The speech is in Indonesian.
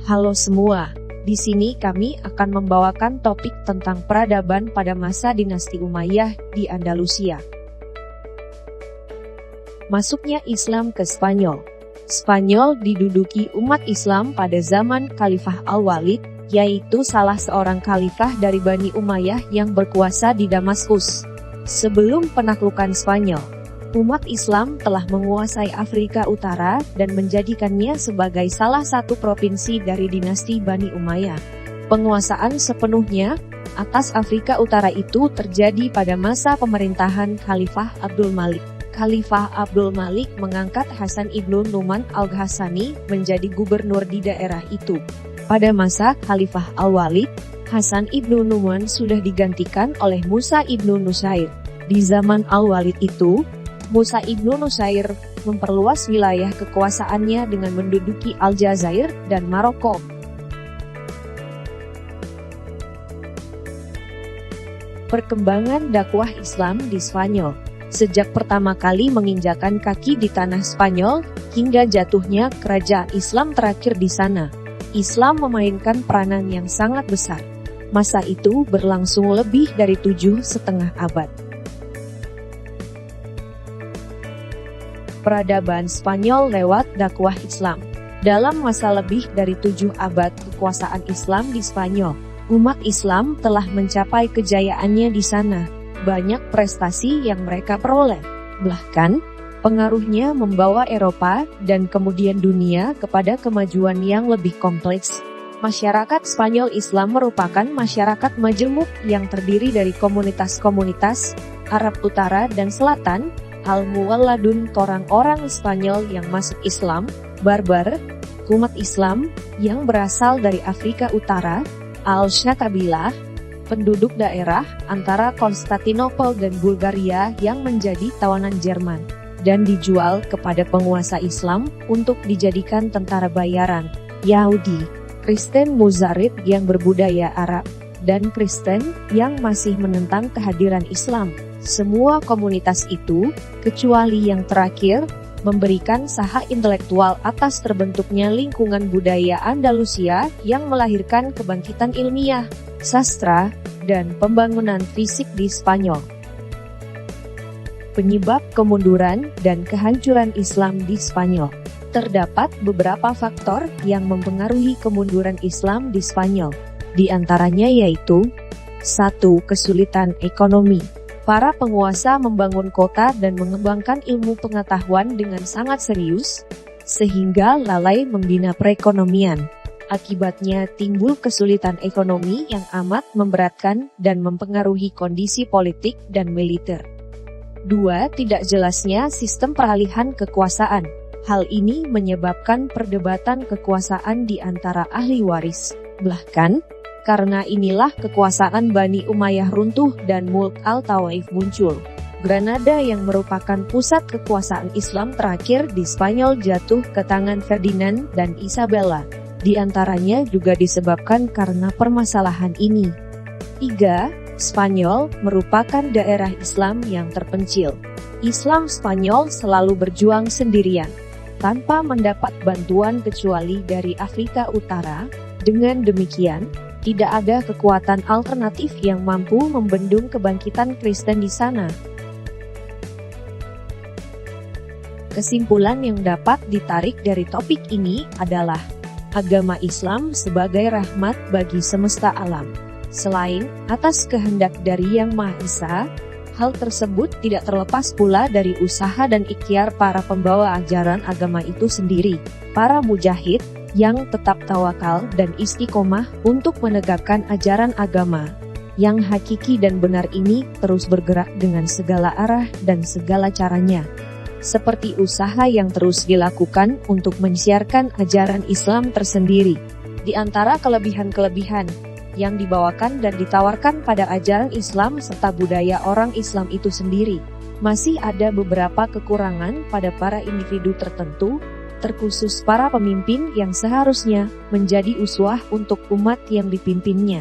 Halo semua, di sini kami akan membawakan topik tentang peradaban pada masa dinasti Umayyah di Andalusia. Masuknya Islam ke Spanyol. Spanyol diduduki umat Islam pada zaman Khalifah Al-Walid, yaitu salah seorang khalifah dari Bani Umayyah yang berkuasa di Damaskus. Sebelum penaklukan Spanyol, umat Islam telah menguasai Afrika Utara dan menjadikannya sebagai salah satu provinsi dari dinasti Bani Umayyah. Penguasaan sepenuhnya atas Afrika Utara itu terjadi pada masa pemerintahan Khalifah Abdul Malik. Khalifah Abdul Malik mengangkat Hasan ibnu Nu'man al-Ghassani menjadi gubernur di daerah itu. Pada masa Khalifah Al-Walid, Hasan ibnu Nu'man sudah digantikan oleh Musa ibnu Nusair. Di zaman Al-Walid itu, Musa ibnu Nusair memperluas wilayah kekuasaannya dengan menduduki Aljazair dan Maroko. Perkembangan dakwah Islam di Spanyol. Sejak pertama kali menginjakan kaki di tanah Spanyol, hingga jatuhnya kerajaan Islam terakhir di sana, Islam memainkan peranan yang sangat besar. Masa itu berlangsung lebih dari 7,5 abad. Peradaban Spanyol lewat dakwah Islam. Dalam masa lebih dari 7 abad kekuasaan Islam di Spanyol, umat Islam telah mencapai kejayaannya di sana. Banyak prestasi yang mereka peroleh. Bahkan, pengaruhnya membawa Eropa dan kemudian dunia kepada kemajuan yang lebih kompleks. Masyarakat Spanyol Islam merupakan masyarakat majemuk yang terdiri dari komunitas-komunitas Arab Utara dan Selatan, Al-Muwalladun, orang-orang Spanyol yang masuk Islam, Barbar, umat Islam yang berasal dari Afrika Utara, Al-Shatabilah, penduduk daerah antara Konstantinopel dan Bulgaria yang menjadi tawanan Jerman, dan dijual kepada penguasa Islam untuk dijadikan tentara bayaran, Yahudi, Kristen Muzarid yang berbudaya Arab, dan Kristen yang masih menentang kehadiran Islam. Semua komunitas itu, kecuali yang terakhir, memberikan saha intelektual atas terbentuknya lingkungan budaya Andalusia yang melahirkan kebangkitan ilmiah, sastra, dan pembangunan fisik di Spanyol. Penyebab kemunduran dan kehancuran Islam di Spanyol. Terdapat beberapa faktor yang mempengaruhi kemunduran Islam di Spanyol. Di antaranya yaitu 1. Kesulitan ekonomi. Para penguasa membangun kota dan mengembangkan ilmu pengetahuan dengan sangat serius, sehingga lalai membina perekonomian. Akibatnya timbul kesulitan ekonomi yang amat memberatkan dan mempengaruhi kondisi politik dan militer. 2. Tidak jelasnya sistem peralihan kekuasaan. Hal ini menyebabkan perdebatan kekuasaan di antara ahli waris. Bahkan, karena inilah kekuasaan Bani Umayyah runtuh dan Mulk al-Tawaif muncul. Granada yang merupakan pusat kekuasaan Islam terakhir di Spanyol jatuh ke tangan Ferdinand dan Isabella. Di antaranya juga disebabkan karena permasalahan ini. 3. Spanyol merupakan daerah Islam yang terpencil. Islam Spanyol selalu berjuang sendirian, tanpa mendapat bantuan kecuali dari Afrika Utara. Dengan demikian, tidak ada kekuatan alternatif yang mampu membendung kebangkitan Kristen di sana. Kesimpulan yang dapat ditarik dari topik ini adalah agama Islam sebagai rahmat bagi semesta alam. Selain atas kehendak dari Yang Maha Esa, hal tersebut tidak terlepas pula dari usaha dan ikhtiar para pembawa ajaran agama itu sendiri, para mujahid yang tetap tawakal dan istiqomah untuk menegakkan ajaran agama yang hakiki dan benar ini terus bergerak dengan segala arah dan segala caranya. Seperti usaha yang terus dilakukan untuk mensiarkan ajaran Islam tersendiri. Di antara kelebihan-kelebihan yang dibawakan dan ditawarkan pada ajaran Islam serta budaya orang Islam itu sendiri, masih ada beberapa kekurangan pada para individu tertentu, terkhusus para pemimpin yang seharusnya menjadi uswah untuk umat yang dipimpinnya.